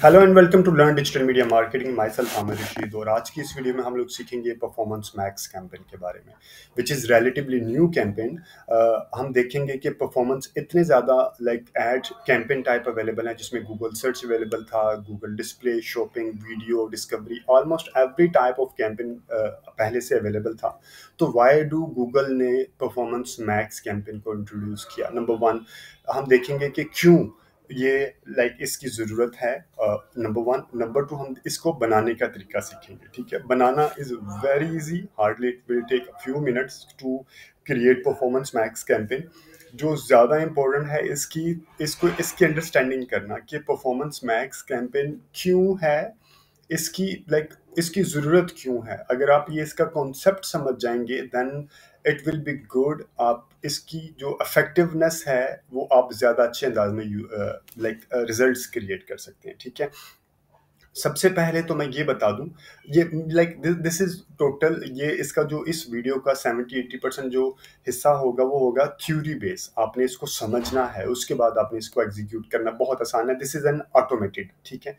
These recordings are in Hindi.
Hello and welcome to learn digital media marketing. Myself Aamir Rashid. और आज की इस वीडियो में हम लोग सीखेंगे परफॉर्मेंस मैक्स कैंपेन के बारे में, which is relatively new campaign. हम देखेंगे कि परफॉर्मेंस इतने ज़्यादा एड कैंपेन टाइप अवेलेबल है, जिसमें गूगल सर्च अवेलेबल था, Google display, shopping, video, discovery, almost every type of campaign पहले से अवेलेबल था। तो वाई डू गूगल ने परफॉर्मेंस मैक्स कैंपेन को इंट्रोड्यूस किया? नंबर वन, हम देखेंगे कि क्यों ये इसकी ज़रूरत है, नंबर वन। नंबर टू, हम इसको बनाने का तरीका सीखेंगे। ठीक है, बनाना is very easy, hardly it will take a few minutes to create performance max campaign. जो ज़्यादा इम्पोर्टेंट है इसकी अंडरस्टैंडिंग करना कि परफॉर्मेंस मैक्स कैंपेन क्यों है, इसकी इसकी ज़रूरत क्यों है। अगर आप ये इसका कॉन्सेप्ट समझ जाएंगे then it will be good. आप इसकी जो इफेक्टिवनेस है वो आप ज़्यादा अच्छे अंदाज में रिजल्ट्स क्रिएट कर सकते हैं। ठीक है, सबसे पहले तो मैं ये बता दूं, ये दिस इज टोटल, ये इसका जो इस वीडियो का 70-80% जो हिस्सा होगा वो होगा थ्योरी बेस। आपने इसको समझना है, उसके बाद आपने इसको एग्जीक्यूट करना बहुत आसान है। This is an automated. ठीक है,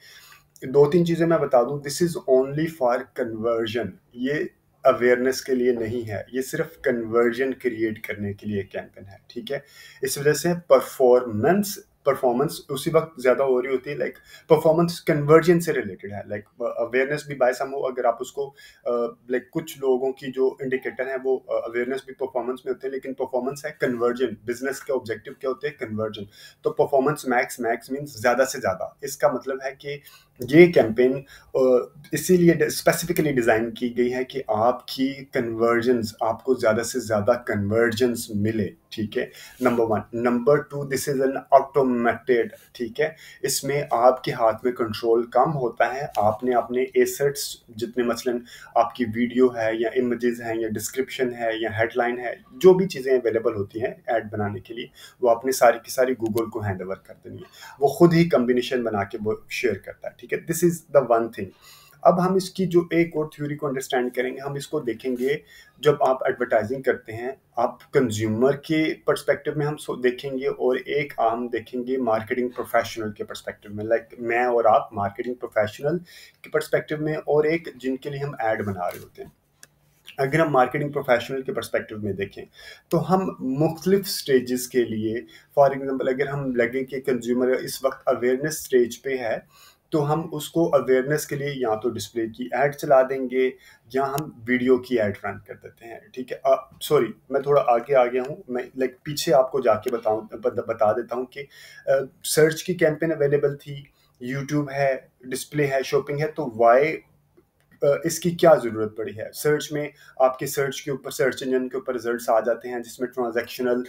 दो तीन चीजें मैं बता दूं, this is only for conversion. ये अवेयरनेस के लिए नहीं है, ये सिर्फ कन्वर्जन क्रिएट करने के लिए कैंपेन है। ठीक है, इस वजह से परफॉर्मेंस उसी वक्त ज्यादा हो रही होती है। परफॉर्मेंस कन्वर्जन से रिलेटेड है। अवेयरनेस भी बाय सम हो, अगर आप उसको कुछ लोगों की जो इंडिकेटर है वो अवेयरनेस भी परफॉर्मेंस में होते हैं, लेकिन परफॉर्मेंस है कन्वर्जन। बिजनेस के ऑब्जेक्टिव क्या होते हैं? कन्वर्जन। तो परफॉर्मेंस मैक्स मीन्स ज्यादा से ज्यादा। इसका मतलब है कि ये कैंपेन इसीलिए स्पेसिफिकली डिजाइन की गई है कि आपकी कन्वर्जन्स, आपको ज्यादा से ज्यादा कन्वर्जन्स मिले। ठीक है, number one. Number two, this is an automated. ठीक है, इसमें आपके हाथ में कंट्रोल कम होता है। आपने अपने एसेट्स जितने, मसलन आपकी वीडियो है या इमेजेस हैं या डिस्क्रिप्शन है या हेडलाइन है, जो भी चीज़ें अवेलेबल होती हैं ऐड बनाने के लिए, वो आपने सारी की सारी गूगल को हैंड ओवर कर देनी है। वो खुद ही कम्बिनेशन बना के वो शेयर करता है। ठीक है, this is the one thing. अब हम इसकी जो एक और थ्योरी को अंडरस्टैंड करेंगे, हम इसको देखेंगे जब आप एडवर्टाइजिंग करते हैं, आप कंज्यूमर के पर्सपेक्टिव में हम देखेंगे, और एक हम देखेंगे मार्केटिंग प्रोफेशनल के पर्सपेक्टिव में। मैं और आप मार्केटिंग प्रोफेशनल के पर्सपेक्टिव में, और एक जिनके लिए हम ऐड बना रहे होते हैं। अगर हम मार्केटिंग प्रोफेशनल के पर्सपेक्टिव में देखें तो हम मुख्तलिफ स्टेजेस के लिए, फॉर एग्जांपल अगर हम लगे कि कंज्यूमर इस वक्त अवेयरनेस स्टेज पे है, तो हम उसको अवेयरनेस के लिए या तो डिस्प्ले की ऐड चला देंगे या हम वीडियो की ऐड रन कर देते हैं। ठीक है, सॉरी मैं थोड़ा आगे आ गया हूँ। मैं पीछे आपको जाके बता देता हूँ कि सर्च की कैंपेन अवेलेबल थी, यूट्यूब है, डिस्प्ले है, शॉपिंग है। तो वाई इसकी क्या ज़रूरत पड़ी है? सर्च में आपके सर्च के ऊपर, सर्च इंजन के ऊपर रिजल्ट्स आ जाते हैं जिसमें ट्रांजैक्शनल,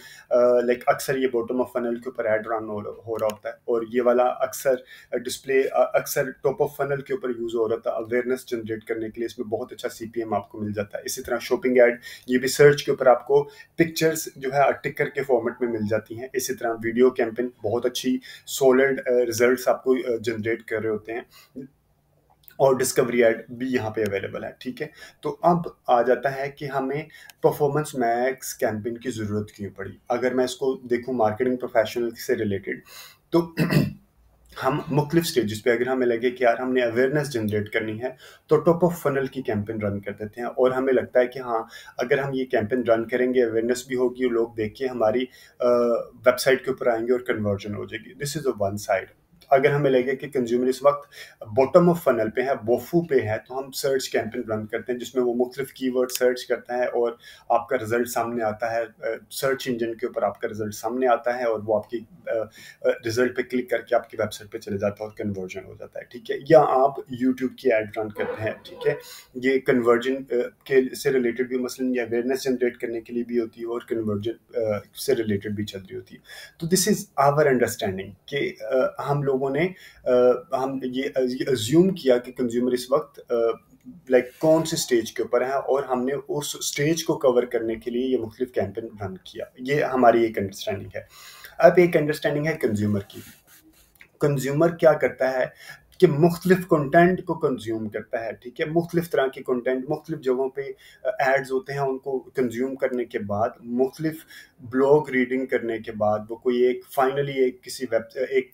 अक्सर ये बॉटम ऑफ फनल के ऊपर ऐड रन हो रहा होता है, और ये वाला अक्सर डिस्प्ले अक्सर टॉप ऑफ फनल के ऊपर यूज़ हो रहा था अवेयरनेस जनरेट करने के लिए। इसमें बहुत अच्छा CPM आपको मिल जाता है। इसी तरह शॉपिंग ऐड, ये भी सर्च के ऊपर आपको पिक्चर्स जो है टिकर के फॉर्मेट में मिल जाती हैं। इसी तरह वीडियो कैंपेन बहुत अच्छी सॉलिड रिजल्ट्स आपको जनरेट कर रहे होते हैं, और डिस्कवरी ऐड भी यहाँ पे अवेलेबल है। ठीक है, तो अब आ जाता है कि हमें परफॉर्मेंस मैक्स कैंपेन की ज़रूरत क्यों पड़ी। अगर मैं इसको देखूँ मार्केटिंग प्रोफेशनल से रिलेटेड, तो हम मुख्तलिफ स्टेजेस पे, अगर हमें लगे कि यार हमने अवेयरनेस जनरेट करनी है, तो टॉप ऑफ फनल की कैंपेन रन कर देते हैं, और हमें लगता है कि हाँ, अगर हम ये कैंपेन रन करेंगे, अवेयरनेस भी होगी, और लोग देख के हमारी वेबसाइट के ऊपर आएंगे और कन्वर्जन हो जाएगी। This is a one side. अगर हमें लगे कि कंज्यूमर इस वक्त बॉटम ऑफ फनल पे है, बोफू पे है, तो हम सर्च कैंपेन रन करते हैं जिसमें वो मुख्तलिफ कीवर्ड सर्च करता है और आपका रिजल्ट सामने आता है। सर्च इंजन के ऊपर आपका रिजल्ट सामने आता है, और वो आपकी रिजल्ट पे क्लिक करके आपकी वेबसाइट पे चले जाता है और कन्वर्जन हो जाता है। ठीक है, या आप यूट्यूब की ऐड रन करते हैं। ठीक है, ये कन्वर्जन के से रिलेटेड भी, मसलन ये अवेयरनेस जनरेट करने के लिए भी होती है और कन्वर्जन से रिलेटेड भी चल रही होती है। तो दिस इज आवर अंडरस्टैंडिंग कि हम लोगों ने हम ये अज्यूम किया कि कंज्यूमर इस वक्त कौन से स्टेज के ऊपर है, और हमने उस स्टेज को कवर करने के लिए ये मुख्तलिफ कैंपेन रन किया। ये हमारी एक अंडरस्टैंडिंग है। अब एक अंडरस्टैंडिंग है कंज्यूमर की। कंज्यूमर क्या करता है कि मुख्तलिफ कंटेंट को कंज्यूम करता है, ठीक है? मुख्तलिफ तरह के कंटेंट मुख्तलिफ जगहों पे एड्स होते हैं, उनको कंज्यूम करने के बाद, मुख्तलिफ ब्लॉग रीडिंग करने के बाद, वो कोई एक फाइनली एक किसी एक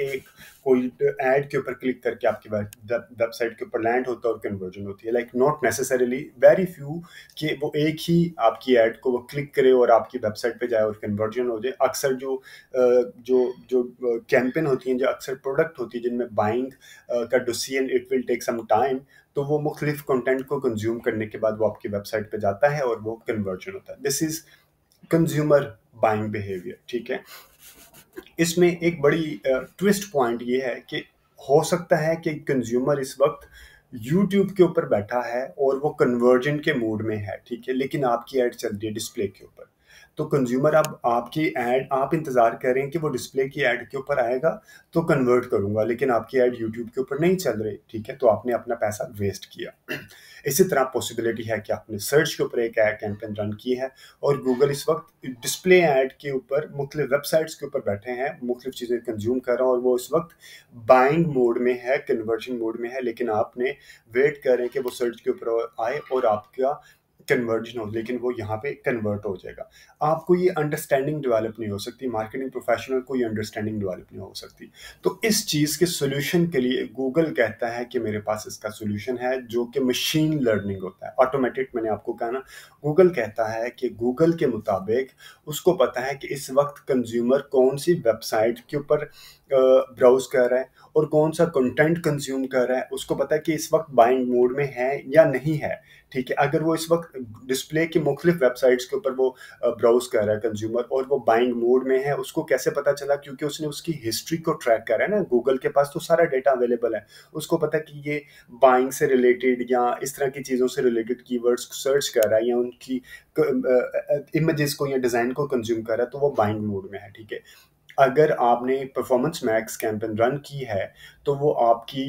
एक कोई ऐड के ऊपर क्लिक करके आपकी वेबसाइट के ऊपर लैंड होता है और कन्वर्जन होती है। Like not necessarily, very few कि वो एक ही आपकी ऐड को वो क्लिक करे और आपकी वेबसाइट पे जाए और कन्वर्जन हो जाए। अक्सर जो जो कैंपेन होती हैं, जो अक्सर प्रोडक्ट होती है जिनमें बाइंग का decision it will take some time, तो वो मुख्तलिफ कंटेंट को कंज्यूम करने के बाद वो आपकी वेबसाइट पे जाता है और वो कन्वर्जन होता है। This is consumer buying behaviour, ठीक है? इसमें एक बड़ी ट्विस्ट पॉइंट ये है कि हो सकता है कि कंज्यूमर इस वक्त यूट्यूब के ऊपर बैठा है और वो कन्वर्जन के मूड में है, ठीक है? लेकिन आपकी ऐड चल रही है डिस्प्ले के ऊपर। तो कंज्यूमर अब आपकी ऐड, आप इंतज़ार कर रहे हैं कि वो डिस्प्ले की ऐड के ऊपर आएगा तो कन्वर्ट करूँगा, लेकिन आपकी ऐड यूट्यूब के ऊपर नहीं चल रही, ठीक है? तो आपने अपना पैसा वेस्ट किया। इसी तरह पॉसिबिलिटी है कि आपने सर्च के ऊपर एक ऐड कैंपेन रन की है और गूगल इस वक्त डिस्प्ले ऐड के ऊपर मुख्तलिफ वेबसाइट्स के ऊपर बैठे हैं, मुख्तलिफ चीज़ें कंज्यूम कर रहा है और वो इस वक्त बाइंग मोड में है, कन्वर्जन मोड में है, लेकिन आपने वेट कर रहे हैं कि वो सर्च के ऊपर आए और आपका कन्वर्जन हो, लेकिन वो यहाँ पे कन्वर्ट हो जाएगा। आपको ये अंडरस्टैंडिंग डेवलप नहीं हो सकती, मार्केटिंग प्रोफेशनल को ये अंडरस्टैंडिंग डेवलप नहीं हो सकती। तो इस चीज़ के सोल्यूशन के लिए गूगल कहता है कि मेरे पास इसका सोल्यूशन है, जो कि मशीन लर्निंग होता है, ऑटोमेटिक। मैंने आपको कहा ना, गूगल कहता है कि गूगल के मुताबिक उसको पता है कि इस वक्त कंज्यूमर कौन सी वेबसाइट के ऊपर ब्राउज कर रहा है और कौन सा कंटेंट कंज्यूम कर रहा है। उसको पता है कि इस वक्त बाइंग मोड में है या नहीं है, ठीक है? अगर वो इस वक्त डिस्प्ले की मुख्तलिफ वेबसाइट्स के ऊपर वो ब्राउज कर रहा है कंज्यूमर और वो बाइंग मोड में है, उसको कैसे पता चला? क्योंकि उसने उसकी हिस्ट्री को ट्रैक करा है ना। गूगल के पास तो सारा डेटा अवेलेबल है, उसको पता है कि ये बाइंग से रिलेटेड या इस तरह की चीज़ों से रिलेटेड कीवर्ड्स सर्च कर रहा है या उनकी इमेजेस को या डिज़ाइन को कंज्यूम कर रहा है, तो वो बाइंग मोड में है, ठीक है? अगर आपने परफॉर्मेंस मैक्स कैंपेन रन की है तो वो आपकी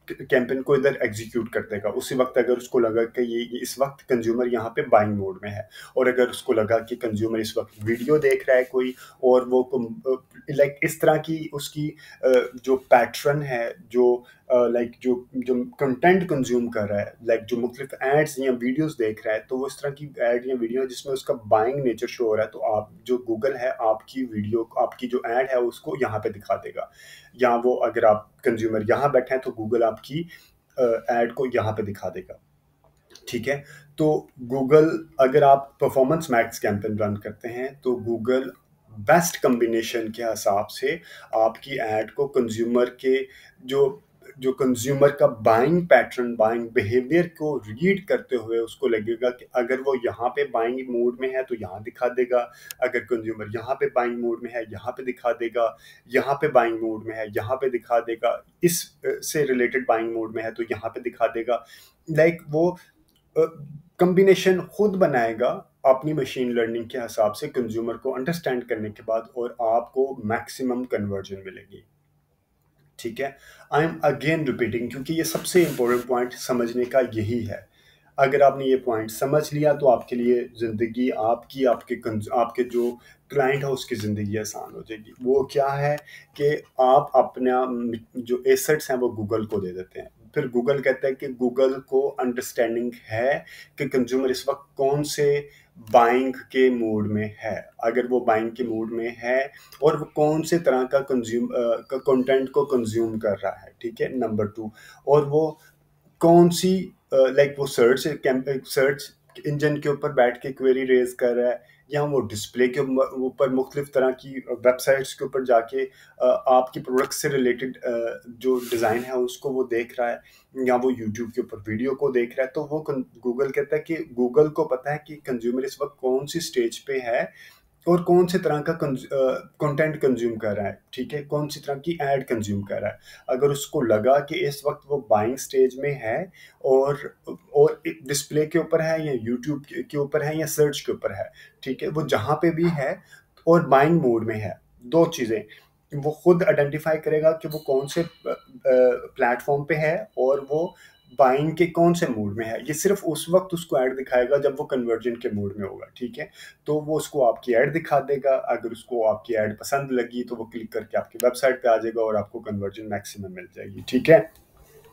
कैंपेन को इधर एग्जीक्यूट कर देगा उसी वक्त, अगर उसको लगा कि ये इस वक्त कंज्यूमर यहाँ पे बाइंग मोड में है, और अगर उसको लगा कि कंज्यूमर इस वक्त वीडियो देख रहा है कोई और वो लाइक इस तरह की उसकी जो पैटर्न है, जो लाइक जो जो कंटेंट कंज्यूम कर रहा है, लाइक जो मुख्तलिफ एड्स या वीडियोस देख रहा है, तो वो इस तरह की एड या वीडियो जिसमें उसका बाइंग नेचर शो हो रहा है, तो आप जो गूगल है आपकी वीडियो, आपकी जो एड है उसको यहाँ पे दिखा देगा। या वो अगर आप कंज्यूमर यहाँ बैठे हैं तो गूगल आपकी एड को यहाँ पे दिखा देगा, ठीक है? तो गूगल, अगर आप परफॉर्मेंस मैक्स कैंपेन रन करते हैं तो गूगल बेस्ट कॉम्बिनेशन के हिसाब से आपकी ऐड को कंज्यूमर के जो जो कंज्यूमर का बाइंग पैटर्न, बाइंग बिहेवियर को रीड करते हुए उसको लगेगा कि अगर वो यहाँ पे बाइंग मोड में है तो यहाँ दिखा देगा, अगर कंज्यूमर यहाँ पे बाइंग मोड में है यहाँ पे दिखा देगा, यहाँ पे बाइंग मोड में है यहाँ पे दिखा देगा, इस से रिलेटेड बाइंग मोड में है तो यहाँ पे दिखा देगा। लाइक वो कॉम्बिनेशन खुद बनाएगा अपनी मशीन लर्निंग के हिसाब से कंज्यूमर को अंडरस्टैंड करने के बाद, और आपको मैक्सिमम कन्वर्जन मिलेगी, ठीक है? आई एम अगेन रिपीटिंग, क्योंकि ये सबसे इंपॉर्टेंट पॉइंट समझने का यही है। अगर आपने ये पॉइंट समझ लिया तो आपके लिए ज़िंदगी, आपकी आपके जो क्लाइंट है उसकी ज़िंदगी आसान हो जाएगी। वो क्या है कि आप अपना जो एसेट्स हैं वो गूगल को दे देते हैं। फिर गूगल कहता है कि गूगल को अंडरस्टैंडिंग है कि कंज्यूमर इस वक्त कौन से बाइंग के मूड में है। अगर वो बाइंग के मूड में है और वो कौन से तरह का कंटेंट को कंज्यूम कर रहा है, ठीक है? नंबर 2, और वो कौन सी लाइक वो सर्च इंजन के ऊपर बैठ के क्वेरी रेज कर रहा है, या वो डिस्प्ले के ऊपर मुख्तलिफ तरह की वेबसाइट्स के ऊपर जाके आपकी प्रोडक्ट से रिलेटेड जो डिज़ाइन है उसको वो देख रहा है, या वो यूट्यूब के ऊपर वीडियो को देख रहा है। तो वो गूगल कहता है कि गूगल को पता है कि कंज्यूमर इस वक्त कौन सी स्टेज पे है और कौन से तरह का कंटेंट कंज्यूम कर रहा है, ठीक है? कौन सी तरह की ऐड कंज्यूम कर रहा है। अगर उसको लगा कि इस वक्त वो बाइंग स्टेज में है और डिस्प्ले के ऊपर है या यूट्यूब के ऊपर है या सर्च के ऊपर है, ठीक है? वो जहाँ पे भी है और बाइंग मोड में है, 2 चीज़ें वो खुद आइडेंटिफाई करेगा कि वो कौन से प्लेटफॉर्म पे है और वो बाइंग के कौन से मूड में है, ये सिर्फ उस वक्त उसको ऐड दिखाएगा जब वो कन्वर्जन के मूड में होगा, ठीक है। तो वो उसको आपकी ऐड दिखा देगा, अगर उसको आपकी ऐड पसंद लगी तो वो क्लिक करके आपकी वेबसाइट पे आ जाएगा और आपको कन्वर्जन मैक्सिमम मिल जाएगी, ठीक है।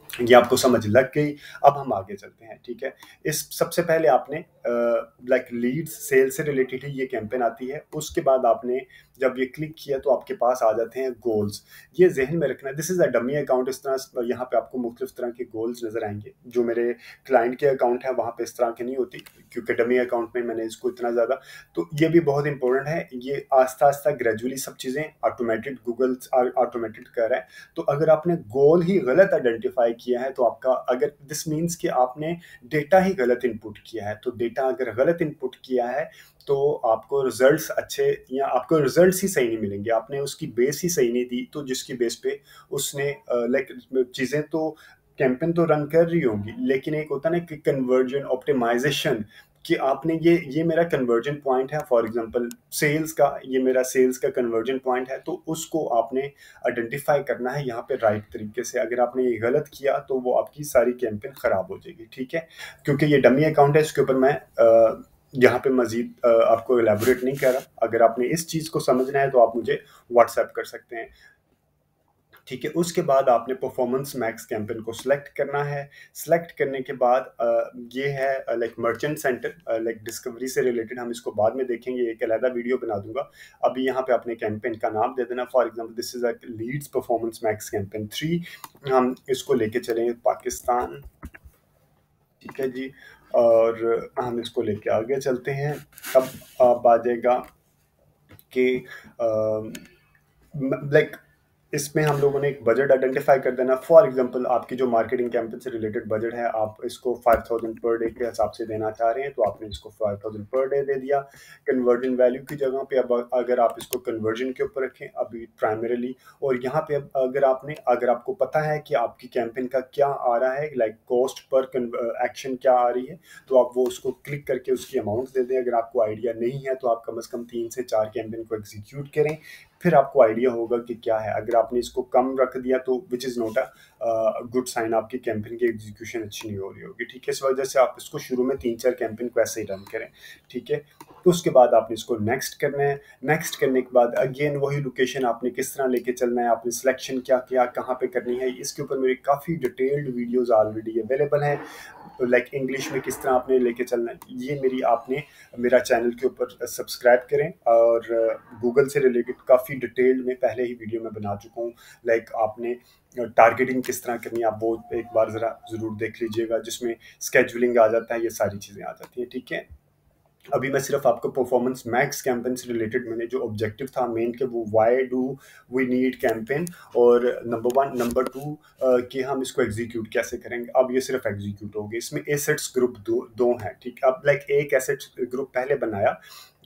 ये आपको समझ लग गई। अब हम आगे चलते हैं, ठीक है। इस सबसे पहले आपने लाइक लीड्स सेल से रिलेटेड ही ये कैंपेन आती है। उसके बाद आपने जब ये क्लिक किया तो आपके पास आ जाते हैं गोल्स। ये जहन में रखना, this is a dummy account. इस तरह यहाँ पे आपको मुख्तलिफ तरह के गोल्स नज़र आएंगे। जो मेरे क्लाइंट के अकाउंट है वहाँ पे इस तरह के नहीं होती, क्योंकि डमी अकाउंट में मैंने इसको इतना ज़्यादा, तो ये भी बहुत इंपॉर्टेंट है। ये आस्ता आस्ता ग्रेजुअली सब चीज़ें ऑटोमेटेड गूगल ऑटोमेटेड कर रहा है। तो अगर आपने गोल ही गलत आइडेंटिफाई किया है तो आपका, अगर दिस मीन्स कि आपने डेटा ही गलत इनपुट किया है, तो डेटा अगर गलत इनपुट किया है तो आपको रिजल्ट्स अच्छे, या आपको रिजल्ट्स ही सही नहीं मिलेंगे। आपने उसकी बेस ही सही नहीं दी, तो जिसकी बेस पे उसने लाइक चीज़ें तो कैंपेन तो रन कर रही होंगी, लेकिन एक होता है ना कि कन्वर्जन ऑप्टिमाइजेशन, कि आपने ये मेरा कन्वर्जन पॉइंट है, फॉर एग्जांपल सेल्स का, ये मेरा सेल्स का कन्वर्जन पॉइंट है, तो उसको आपने आइडेंटिफाई करना है यहाँ पे राइट तरीके से। अगर आपने ये गलत किया तो वो आपकी सारी कैंपेन खराब हो जाएगी, ठीक है। क्योंकि ये डमी अकाउंट है, इसके ऊपर मैं यहाँ पे मजीद आपको एलेबोरेट नहीं कर रहा। अगर आपने इस चीज़ को समझना है तो आप मुझे व्हाट्सएप कर सकते हैं, ठीक है। उसके बाद आपने परफॉर्मेंस मैक्स कैंपेन को सिलेक्ट करना है। सिलेक्ट करने के बाद ये है like merchant centre, like discovery से रिलेटेड, हम इसको बाद में देखेंगे, एक अलहदा वीडियो बना दूंगा। अभी यहाँ पे अपने कैंपेन का नाम दे देना, for example this is a leads performance max campaign 3। हम इसको लेके चलेंगे पाकिस्तान, ठीक है जी। और हम इसको लेके आगे चलते हैं। अब आ जाएगा कि लाइक इसमें हम लोगों ने एक बजट आइडेंटिफाई कर देना। फॉर एग्जांपल आपकी जो मार्केटिंग कैंपेन से रिलेटेड बजट है, आप इसको 5000 पर डे के हिसाब से देना चाह रहे हैं, तो आपने इसको 5000 पर डे दे दिया। कन्वर्जन वैल्यू की जगह पे अब अगर आप इसको कन्वर्जन के ऊपर रखें अभी प्राइमरीली, और यहाँ पे अब अगर आपको पता है कि आपकी कैंपेन का क्या आ रहा है, लाइक कॉस्ट पर एक्शन क्या आ रही है, तो आप वो उसको क्लिक करके उसकी अमाउंट दे दें। अगर आपको आइडिया नहीं है तो आप कम से कम 3 से 4 कैंपेन को एग्जीक्यूट करें, फिर आपको आइडिया होगा कि क्या है। अगर आपने इसको कम रख दिया तो which is not a good sign, आपकी कैंपेन की एग्जीक्यूशन अच्छी नहीं हो रही होगी, ठीक है। इस वजह से आप इसको शुरू में 3-4 कैंपेन को ऐसे ही रन करें, ठीक है। तो उसके बाद आपने इसको नेक्स्ट करना है। नेक्स्ट करने के बाद अगेन वही लोकेशन आपने किस तरह लेके चलना है, आपने सिलेक्शन क्या किया, कहाँ पे करनी है, इसके ऊपर मेरी काफ़ी डिटेल्ड वीडियोज़ ऑलरेडी अवेलेबल हैं। लाइक इंग्लिश में किस तरह आपने लेके चलना है, ये मेरी आपने मेरा चैनल के ऊपर सब्सक्राइब करें। और गूगल से रिलेटेड काफ़ी डिटेल्ड में पहले ही वीडियो में बना चुका हूँ। लाइक आपने टारगेटिंग किस तरह करनी है, आप वो एक बार ज़रा ज़रूर देख लीजिएगा, जिसमें स्केजुलिंग आ जाता है, ये सारी चीज़ें आ जाती हैं, ठीक है। अभी मैं सिर्फ आपको परफॉर्मेंस मैक्स कैंपेन से रिलेटेड मैंने जो ऑब्जेक्टिव था मेन के, वो why do we need campaign, और नंबर 1 नंबर 2 कि हम इसको एग्जीक्यूट कैसे करेंगे। अब ये सिर्फ एग्जीक्यूट हो गए। इसमें एसेट्स ग्रुप दो हैं, ठीक है। अब लाइक एक एसेट्स ग्रुप पहले बनाया।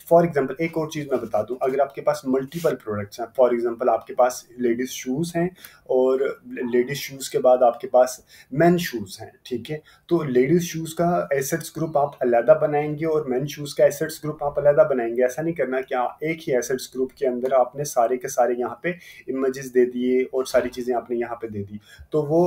फॉर एग्जांपल एक और चीज़ मैं बता दूं, अगर आपके पास मल्टीपल प्रोडक्ट्स हैं, फॉर एग्जांपल आपके पास लेडीज़ शूज़ हैं, और लेडीज़ शूज़ के बाद आपके पास मेन शूज़ हैं, ठीक है। तो लेडीज़ शूज़ का एसेट्स ग्रुप आप अलहदा बनाएंगे और मेन शूज़ का एसेट्स ग्रुप आप अलहदा बनाएंगे। ऐसा नहीं करना कि एक ही एसेट्स ग्रुप के अंदर आपने सारे के सारे यहाँ पे इमेजेस दे दिए और सारी चीज़ें आपने यहाँ पे दे दी, तो वो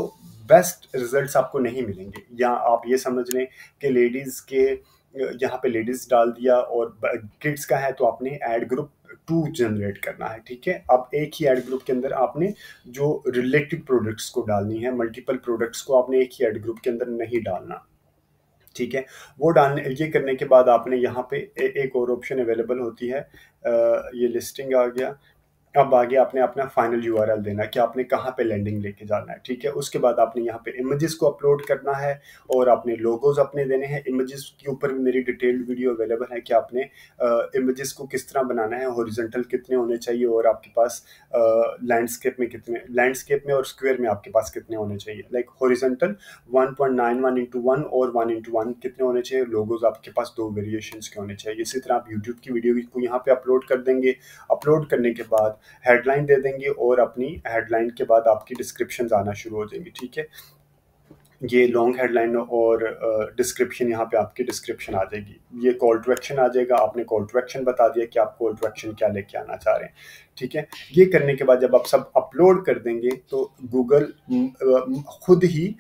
बेस्ट रिजल्ट्स आपको नहीं मिलेंगे। या आप ये समझ लें कि लेडीज़ के यहाँ पे लेडीज़ डाल दिया, और किड्स का है तो आपने ऐड ग्रुप 2 जनरेट करना है, ठीक है। अब एक ही ऐड ग्रुप के अंदर आपने जो रिलेटेड प्रोडक्ट्स को डालनी है, मल्टीपल प्रोडक्ट्स को आपने एक ही ऐड ग्रुप के अंदर नहीं डालना, ठीक है। वो डालने, ये करने के बाद आपने यहाँ पे एक और ऑप्शन अवेलेबल होती है, ये लिस्टिंग आ गया। अब आगे आपने अपना फाइनल यूआरएल देना है कि आपने कहाँ पे लैंडिंग लेके जाना है, ठीक है। उसके बाद आपने यहाँ पे इमेजेस को अपलोड करना है, और आपने लोगोज अपने देने हैं। इमेजेस के ऊपर भी मेरी डिटेल्ड वीडियो अवेलेबल है कि आपने इमेजेस को किस तरह बनाना है, हॉरिजॉन्टल कितने होने चाहिए, और आपके पास लैंडस्केप में कितने, लैंडस्केप में और स्क्वायर में आपके पास कितने होने चाहिए। लाइक हॉरिजॉन्टल 1.91x1 और 1x1 कितने होने चाहिए। लोगोज आपके पास 2 वेरिएशंस के होने चाहिए। इसी तरह आप यूट्यूब की वीडियो को यहाँ पे अपलोड कर देंगे। अपलोड करने के बाद हेडलाइन दे देंगे, और अपनी हेडलाइन के बाद आपकी डिस्क्रिप्शन आना शुरू हो जाएंगी, ठीक है। ये लॉन्ग हेडलाइन और डिस्क्रिप्शन, यहाँ पे आपकी डिस्क्रिप्शन आ जाएगी। ये कॉल टू एक्शन आ जाएगा, आपने कॉल टू एक्शन बता दिया कि आप कॉल टू एक्शन क्या लेके आना चाह रहे हैं, ठीक है? ये करने के बाद जब आप सब अपलोड कर देंगे तो गूगल खुद ही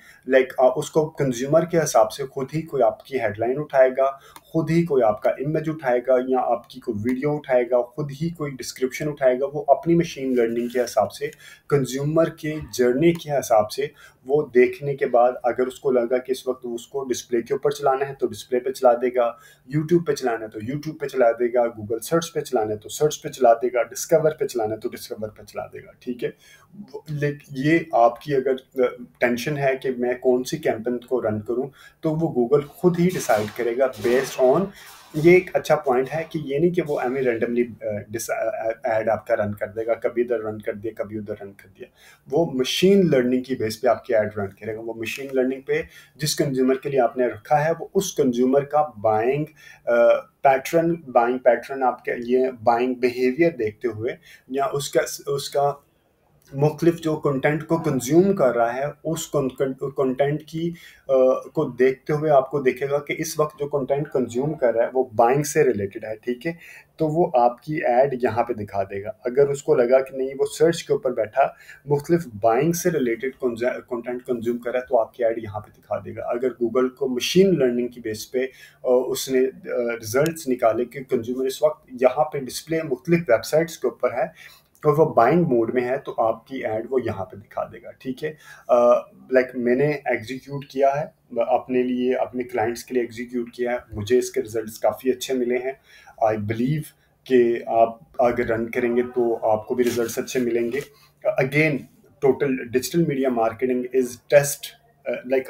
उसको कंज्यूमर के हिसाब से खुद ही कोई आपकी हेडलाइन उठाएगा, खुद ही कोई आपका इमेज उठाएगा या आपकी कोई वीडियो उठाएगा, खुद ही कोई डिस्क्रिप्शन उठाएगा। वो अपनी मशीन लर्निंग के हिसाब से, कंज्यूमर के जर्नी के हिसाब से वो देखने के बाद अगर उसको लगा कि इस वक्त उसको डिस्प्ले के ऊपर चलाना है तो डिस्प्ले पे चला देगा, यूट्यूब पे चलाना है तो यूट्यूब पे चला देगा, गूगल सर्च पे चलाना है तो सर्च पे चला देगा, डिस्कवर पे चलाना है तो डिस्कवर पे चला देगा, ठीक है? ये आपकी अगर टेंशन है कि मैं कौन सी कैंपेन को रन करूं, तो वो गूगल खुद ही डिसाइड करेगा बेस्ड ऑन। ये एक अच्छा पॉइंट है कि ये नहीं कि वो एमी रैंडमली ऐड आपका रन कर देगा, कभी इधर रन कर दिया कभी उधर रन कर दिया। वो मशीन लर्निंग की बेस पे आपकी ऐड रन करेगा। वो मशीन लर्निंग पे जिस कंज्यूमर के लिए आपने रखा है वो उस कंज्यूमर का बाइंग पैटर्न आपके ये बाइंग बिहेवियर देखते हुए या उसका उसका मुख्तलिफ जो कंटेंट को कंज्यूम कर रहा है उस कंटेंट की को देखते हुए आपको दिखेगा कि इस वक्त जो कंटेंट कंज्यूम कर रहा है वो बाइंग से रिलेटेड है, ठीक है? तो वो आपकी ऐड यहाँ पे दिखा देगा। अगर उसको लगा कि नहीं वो सर्च के ऊपर बैठा मुख्तलिफ बाइंग से रिलेटेड कंटेंट कंज्यूम कर रहा है तो आपकी ऐड यहाँ पे दिखा देगा। अगर गूगल को मशीन लर्निंग की बेस पे उसने रिजल्ट्स निकाले कि कंज्यूमर इस वक्त यहाँ पे डिस्प्ले मुख्तलिफ वेबसाइट्स के ऊपर है और वो बाइंग मोड में है तो आपकी ऐड वो यहाँ पे दिखा देगा, ठीक है? मैंने एग्जीक्यूट किया है अपने लिए, अपने क्लाइंट्स के लिए एग्जीक्यूट किया है, मुझे इसके रिजल्ट्स काफ़ी अच्छे मिले हैं। आई बिलीव कि आप अगर रन करेंगे तो आपको भी रिजल्ट्स अच्छे मिलेंगे। Again, total digital media marketing is test.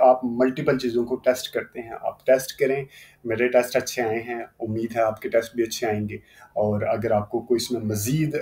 आप मल्टीपल चीज़ों को टेस्ट करते हैं, आप टेस्ट करें। मेरे टेस्ट अच्छे आए हैं, उम्मीद है आपके टेस्ट भी अच्छे आएंगे। और अगर आपको कोई इसमें मज़ीद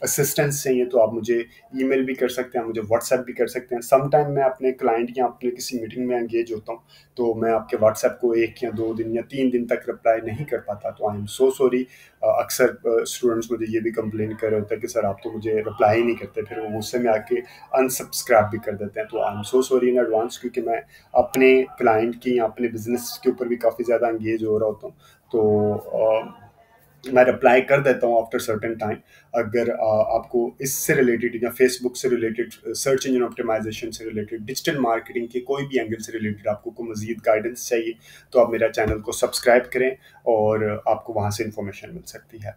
असिस्टेंस चाहिए तो आप मुझे ईमेल भी कर सकते हैं, मुझे व्हाट्सएप भी कर सकते हैं। सम टाइम मैं अपने क्लाइंट या अपने किसी मीटिंग में एंगेज होता हूँ तो मैं आपके व्हाट्सएप को 1 या 2 दिन या 3 दिन तक रिप्लाई नहीं कर पाता, तो आई एम सो सॉरी। अक्सर स्टूडेंट्स मुझे ये भी कंप्लेन कर रहे होते हैं कि सर आप तो मुझे रिप्लाई ही नहीं करते, फिर वो गुस्से में आके अनसब्सक्राइब भी कर देते हैं। तो I am so sorry in advance, क्योंकि मैं अपने क्लाइंट की या अपने बिजनेस के ऊपर भी काफ़ी ज़्यादा एंगेज हो रहा होता हूँ। तो मैं रिप्लाई कर देता हूँ आफ्टर सर्टेन टाइम। अगर आपको इससे रिलेटेड या फेसबुक से रिलेटेड, सर्च इंजन ऑप्टिमाइजेशन से रिलेटेड, डिजिटल मार्केटिंग के कोई भी एंगल से रिलेटेड आपको कोई मज़ीद गाइडेंस चाहिए तो आप मेरा चैनल को सब्सक्राइब करें और आपको वहाँ से इंफॉर्मेशन मिल सकती है।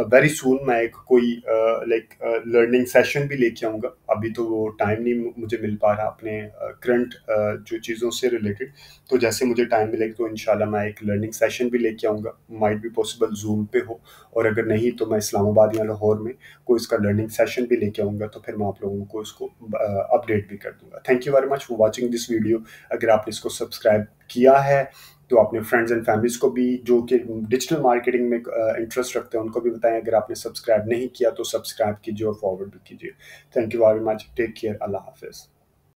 वेरी सून मैं एक कोई लर्निंग सेशन भी लेके आऊँगा। अभी तो वो टाइम नहीं मुझे मिल पा रहा अपने करंट जो चीज़ों से रिलेटेड। तो जैसे मुझे टाइम मिलेगा तो इंशाल्लाह मैं एक लर्निंग सेशन भी लेके आऊँगा। माइट बी पॉसिबल ज़ूम पे हो, और अगर नहीं तो मैं इस्लामाबाद या लाहौर में कोई इसका लर्निंग सेशन भी लेके आऊँगा, तो फिर मैं आप लोगों को इसको अपडेट भी कर दूँगा। Thank you very much for watching this video. अगर आपने इसको सब्सक्राइब किया है तो अपने फ्रेंड्स एंड फैमिलीज़ को भी जो कि डिजिटल मार्केटिंग में इंटरेस्ट रखते हैं उनको भी बताएं। अगर आपने सब्सक्राइब नहीं किया तो सब्सक्राइब कीजिए और फॉरवर्ड भी कीजिए। Thank you very much. Take care. अल्लाह हाफ़िज़।